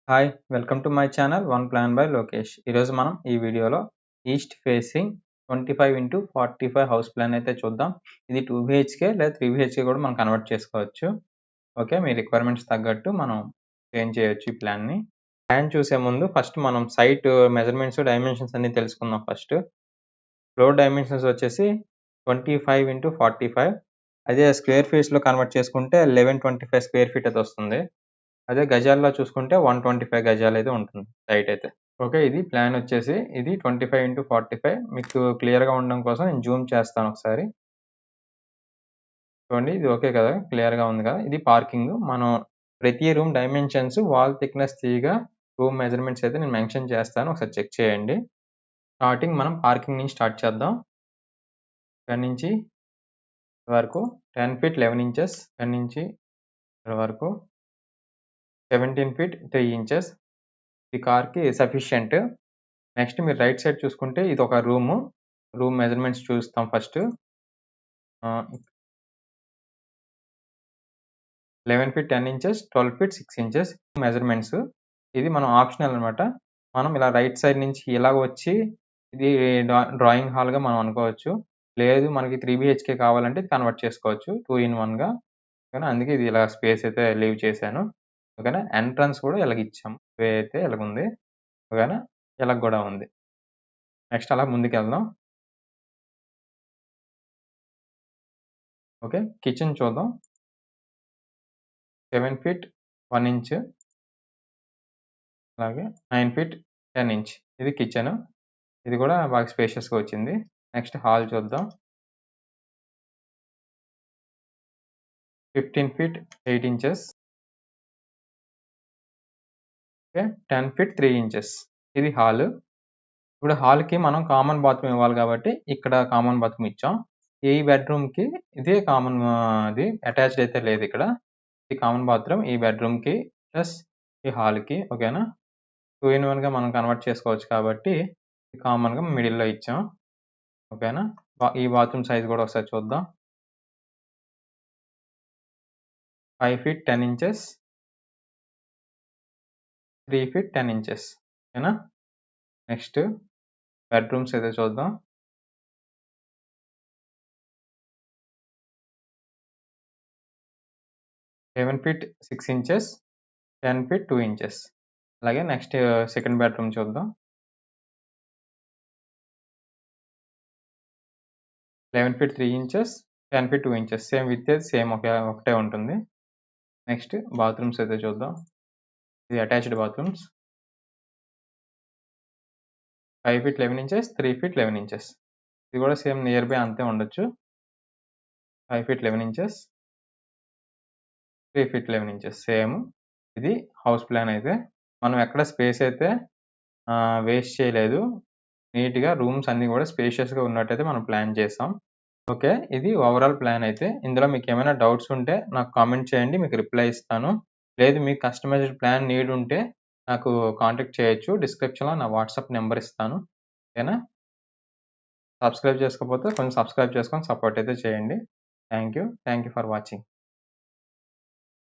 Hi! Welcome to my channel one plan by Lokesh. ఈరోజు మనం ఈ వీడియోలో east facing 25x45 house plan అయితే చూద్దాం. ఇది 2 బీహెచ్‌కే లేదా 3 బీహెచ్‌కే కూడా మనం కన్వర్ట్ చేసుకోవచ్చు. ఓకే. మీ రిక్వైర్మెంట్స్ తగ్గట్టు మనం చేంజ్ చేయొచ్చు ఈ ప్లాన్‌ని. ప్లాన్ చూసే ముందు ఫస్ట్ మనం సైట్ మెజర్‌మెంట్స్, డైమెన్షన్స్ అన్నీ తెలుసుకుందాం ఫస్ట్. ఫ్లోర్ డైమెన్షన్స్ వచ్చేసి 25x45. అదే స్క్వేర్ ఫీట్స్‌లో కన్వర్ట్ చేసుకుంటే 1125 స్క్వేర్ ఫీట్ అయితే వస్తుంది. అదే గజాల్లో చూసుకుంటే 125 గజాలైతే ఉంటుంది సైట్ అయితే. ఓకే. ఇది ప్లాన్ వచ్చేసి ఇది 25x45 మీకు క్లియర్‌గా ఉండడం కోసం నేను జూమ్ చేస్తాను ఒకసారి. చూడండి ఇది ఓకే కదా! క్లియర్‌గా ఉంది కదా! ఇది పార్కింగ్. మనం ప్రతి రూమ్ డైమెన్షన్స్, వాల్ థిక్‌నెస్ తీయగా రూమ్ మెజర్‌మెంట్స్ అయితే నేను మెన్షన్ చేస్తాను. ఒకసారి చెక్ చేయండి. స్టార్టింగ్ మనం పార్కింగ్ నుంచి స్టార్ట్ చేద్దాం. ఇక్కడి నుంచి వరకు 10 ఫీట్ 11 ఇంచెస్. ఇక్కడి నుంచి ఇక్కడ వరకు 17 ఫీట్ 3 ఇంచెస్. ఈ కార్‌కి సఫిషియంట్. నెక్స్ట్ మీరు రైట్ సైడ్ చూసుకుంటే ఇదొక రూమ్ మెజర్‌మెంట్స్ చూస్తాం first. 11 feet 10 inches, 12 feet 6 inches measurements. ఇది మనం ఆప్షనల్ అన్నమాట. మనం ఇలా రైట్ సైడ్ నుంచి ఇలా వచ్చి ఇది డ్రాయింగ్ హాల్‌గా మనం అనుకోవచ్చు. లేదు మనకి 3 బీహెచ్‌కే కావాలంటే ఇది కన్వర్ట్ చేసుకోవచ్చు 2 ఇన్ 1గా. ఓకేనా. అందుకే ఇది ఇలా స్పేస్ అయితే లీవ్ చేశాను. ఓకేనా. ఎంట్రన్స్ కూడా ఇలాగిచ్చాం. వే అయితే ఇలాగుంది. ఓకేనా. ఇలాగ కూడా ఉంది. నెక్స్ట్ అలా ముందుకెళ్దాం. ఓకే. కిచెన్ చూద్దాం. 7 ఫీట్ 1 ఇంచ్. అలాగే 9 ఫీట్ 10 ఇంచ్. ఇది కిచెను. ఇది కూడా బాగా స్పేషియస్‌గా వచ్చింది. నెక్స్ట్ హాల్ చూద్దాం. 15 feet 8 inches. Okay. 10 feet 3 inches. ఇది హాలు. ఇప్పుడు హాల్‌కి మనం కామన్ బాత్రూమ్ ఇవ్వాలి కాబట్టి ఇక్కడ కామన్ బాత్రూమ్ ఇచ్చాం. ఈ బెడ్‌రూమ్‌కి ఇదే కామన్ అది అటాచ్డ్ అయితే లేదు ఇక్కడ. ఇది కామన్ బాత్రూమ్ ఈ బెడ్‌రూమ్‌కి ప్లస్ ఈ హాల్‌కి. ఓకేనా. 2 ఇన్ 1గా మనం కన్వర్ట్ చేసుకోవచ్చు కాబట్టి కామన్‌గా మిడిల్‌లో ఇచ్చాం. ఓకేనా. ఈ బాత్రూమ్ సైజ్ కూడా ఒకసారి చూద్దాం. 5 ఫీట్ 10 ఇంచెస్. 3 feet 10 inches. ఓకేనా. నెక్స్ట్ బెడ్‌రూమ్స్ అయితే చూద్దాం. 7 ఫీట్ 6 ఇంచెస్. 10 feet 2 inches. అలాగే నెక్స్ట్ సెకండ్ బెడ్‌రూమ్ చూద్దాం. 11 feet 3 inches. 10 feet 2 inches. Same width same ఒకటే ఉంటుంది. నెక్స్ట్ బాత్రూమ్స్ అయితే చూద్దాం. ఇది attached bathrooms. 5 feet 11 inches. 3 feet 11 inches. ఇది కూడా సేమ్ నియర్ బై అంతే ఉండొచ్చు. 5 feet 11 inches. 3 feet 11 inches same. ఇది హౌస్ ప్లాన్ అయితే. మనం ఎక్కడ స్పేస్ అయితే వేస్ట్ చేయలేదు. నీట్‌గా రూమ్స్ అన్నీ కూడా స్పేషియస్‌గా ఉన్నట్టయితే మనం ప్లాన్ చేసాం. ఓకే. ఇది ఓవరాల్ ప్లాన్ అయితే. ఇందులో మీకేమైనా డౌట్స్ ఉంటే నాకు కామెంట్ చేయండి. మీకు రిప్లై ఇస్తాను. లేదు మీకు కస్టమైజ్డ్ ప్లాన్ నీడ్ ఉంటే నాకు కాంటాక్ట్ చేయొచ్చు. డిస్క్రిప్షన్‌లో నా వాట్సాప్ నంబర్ ఇస్తాను. ఓకేనా. సబ్స్క్రైబ్ చేసుకోకపోతే కొంచెం సబ్స్క్రైబ్ చేసుకొని సపోర్ట్ అయితే చేయండి. Thank you for watching.